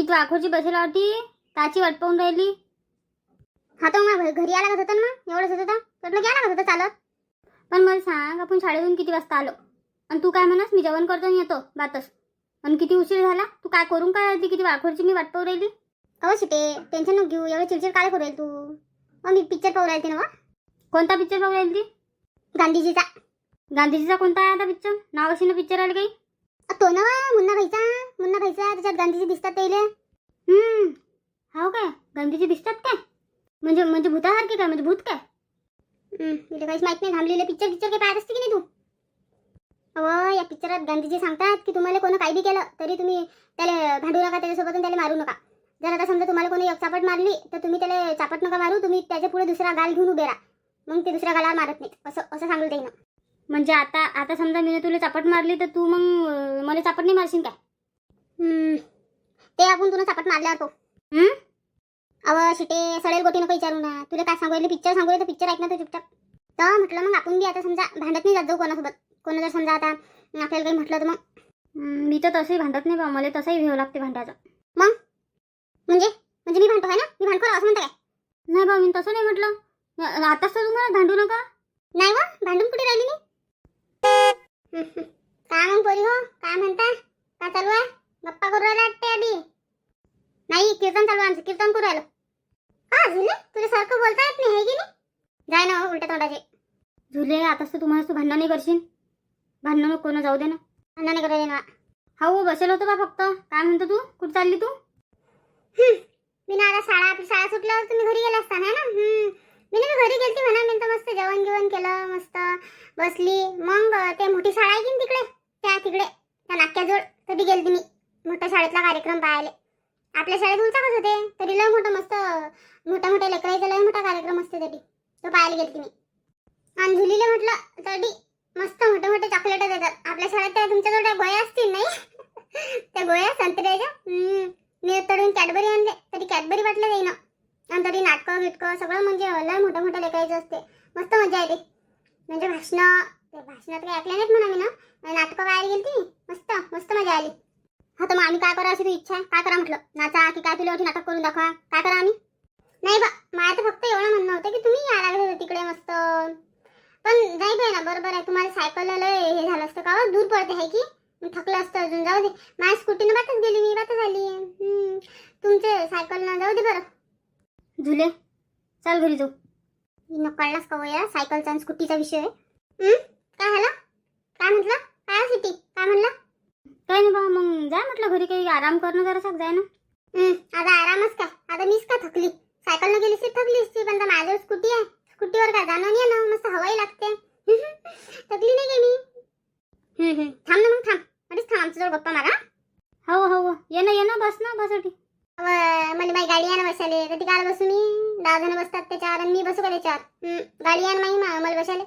तू आखोची बसेला होती त्याची वाट पाहून राहिली. हा तर मग घरी यायला लागत होतं ना, एवढंच होतं तर म्हटलं घ्या लागत होतं चालत. पण मला सांग, आपण शाळेतून किती वाजता आलो आणि तू काय म्हणस मी जेवण करतो आणि येतो बातच. आणि किती उशीर झाला, तू काय करून काय राहिली, किती आखोची मी वाट पाहून राहिली. अहो शिटे, टेन्शन नको घेऊ, एवढं चिडचिड काय करू राहील तू. मग मी पिक्चर पाहू राहिली ना. कोणता पिक्चर पाहू राहिली? गांधीजीचा. गांधीजीचा कोणता आहे आता पिक्चर? नाव अशी ना पिक्चर आलं काही? तो ना मुन्ना भाईचा त्याच्यात गांधीजी दिसतात त्याले. हो काय, गांधीजी दिसतात काय? म्हणजे म्हणजे भूतासारखे काय, म्हणजे भूत काय? तुला काहीच माहित नाही. थांबलेले पिक्चर काही पाहत असते की नाही तू? अहो या पिक्चरात गांधीजी सांगतात की तुम्हाला कोणी काही बी केलं तरी तुम्ही त्याला भांडू नका, त्याच्यासोबत त्याला मारू नका. जर आता समजा तुम्हाला कोणी एक चापट मारली तर तुम्ही त्याला चापट नका मारू, तुम्ही त्याच्या पुढे दुसरा गाल घेऊन उभे राहा, मग ते दुसऱ्या गालावर मारत नाही. असं सांगलं त्यानं. म्हणजे आता आता समजा मी तुला चापट मारली तर तू मग मला चापट नाही मारशील काय? ते आपण तुला चापट मारल्यावर तो. अव शिटे, सडेल गोटी नको विचारू ना. तुला काय सांगू राहिले, पिक्चर सांगू राहिले तर पिक्चर ऐक ना तो चुपचाप. तर म्हटलं मग आपण बी आता समजा भांडत नाही जात जाऊ कोणासोबत. कोणा जर समजा आता आपल्याला काही म्हटलं तर मग मी तर तसंही भांडत नाही बा, मला तसंही भेव लागते भांडायचं. मग म्हणजे मी भांडतो आहे ना, मी भांडखोर असं म्हणतं काय? नाही बा, मी तसं नाही म्हटलं. आताच तर तुम्हाला भांडू नका. नाही व, भांडून कुठे राहिली मी. काय मग पोरी हो, काय म्हणता, काय चालू आहे? गप्पा करू राहिला वाटते आधी. नाही, कीर्तन चालू आहे आमचं, कीर्तन करू राहिलो. हा झुले, तुला सारखं बोलता येत नाही, हे की नाही? जाय ना उलट्या तोंडाचे. झुले, आताच तर तुम्हाला तू भांडण नाही करशील. भांडणं नको कोणा जाऊ दे ना. भांडण नाही करायला ना. हो बसेल होतं बा फक्त. काय म्हणतो तू, कुठं चालली तू? मी ना आता आपली शाळा सुटल्यावर तुम्ही घरी गेला असता ना. मी घरी गेलती म्हणा. मी तर मस्त जेवण केलं, मस्त बसली. मग ते मोठी शाळा आहे की तिकडे, त्या नाक्याजवळ कधी गेलती मी मोठ्या शाळेतला कार्यक्रम पाहायला. आपल्या शाळेत उलचाकच होते तरी लय मोठं मस्त मोठ्या लेकरायचा लय मोठा कार्यक्रम असते तरी तो पाहायला गेलती मी. आणि झुलीले म्हटलं तरी मस्त मोठे चॉकलेट देतात. आपल्या शाळेत त्या तुमच्याजवळ त्या गोळ्या असतील नाही त्या गोळ्या संत्र्याच्या. मी तडून कॅडबरी आणले तरी कॅडबरी वाटलं जाईना. आणि तरी नाटकं बिटकं सगळं म्हणजे लय मोठं लेकरायचं असते. मस्त मजा येते. म्हणजे भाषणात काही ऐकल्या नाहीत म्हणा मी ना. नाटकं पाहायला गेलती, मस्त मजा आली. हा तर मग आम्ही काय करा अशी तू इच्छा आहे? काय करा म्हटलं, नाचा की काय, तुला मोठी नाटक करून दाखवा, काय करा आम्ही? नाही बा, माझं तर फक्त एवढं म्हणणं होतं की तुम्ही यायला लागले होते तिकडे मस्त. पण नाही बाई ना, बरोबर आहे, तुम्हाला सायकलला लय हे झालं असतं का, दूर पडते आहे की, थकलं असतं अजून. जाऊ दे, माझ्या स्कूटीनं बातच गेली मी, बातच आली. तुमचे सायकलनं जाऊ दे बरं. झुले, चल घरी जाऊ. कळलास का वया सायकलचा आणि स्कूटीचा विषय? काय झालं, काय म्हटलं, काय सिटी काय म्हणलं? काही नाही बा, मग जाय म्हटलं घरी, काही आराम करणं जरासा जाय ना. आता आरामच काय, आता मीच का थकली. सायकलनं गेली असती थकली असती, पण माझ्यावर स्कूटी आहे, स्कूटीवर काय जाणं नाही ना, मस्त हवाही लागते. थकली नाही गे मी. थांब ना मग, थांब आमच्याजवळ गप्पा मारा. हो ये ना बस ना बसाठी. मला माझी गाडी आहे ना बसायला, तर ती काय बसू मी? 10 जण बसतात त्याच्यावर आणि मी बसू का त्याच्यावर? गाडी आहे ना मला बसायला,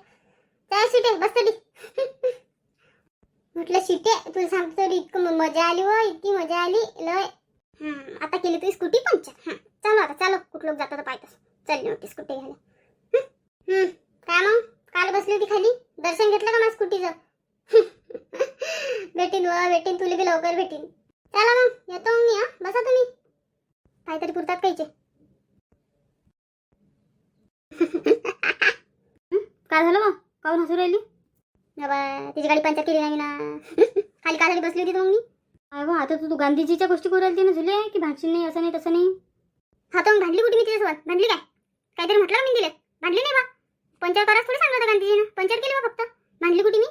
त्या सीटे बसते. म्हटलं शिटे, तुला सांगतो इतकं मजा आली व, इतकी मजा आली लय. आता केली तुझी स्कूटी पंक्चर. चालो कुठं लोक जातात पाहतच. चल नव्हती स्कूटी घ्यायला. काय मग, काल बसली होती खाली, दर्शन घेतलं का माझ्या स्कूटीचं? भेटीन तुला बी लवकर भेटीन. चला मग येतो मी. बसा तुम्ही, काहीतरी पुरतात कायचे. काय झालं मग, काहून हसू राहिली? तिची गाडी पंचायत केली नाही ना. खाली का झाली बसली होती मग मी. काय बा, आता तू गांधीजीच्या गोष्टी करू राहिली ना झुले, की भांडशील नाही, असं नाही तसं नाही. हा तर मग भांडली कुठे मी तिच्यासोबत? भांडली काय? काहीतरी म्हटलं मी तिला, भांडली नाही बा. पंचायत करायला थोडी सांगितलं गांधीजीनं, पंचायत केली बा फक्त. भांडली कुठे मी?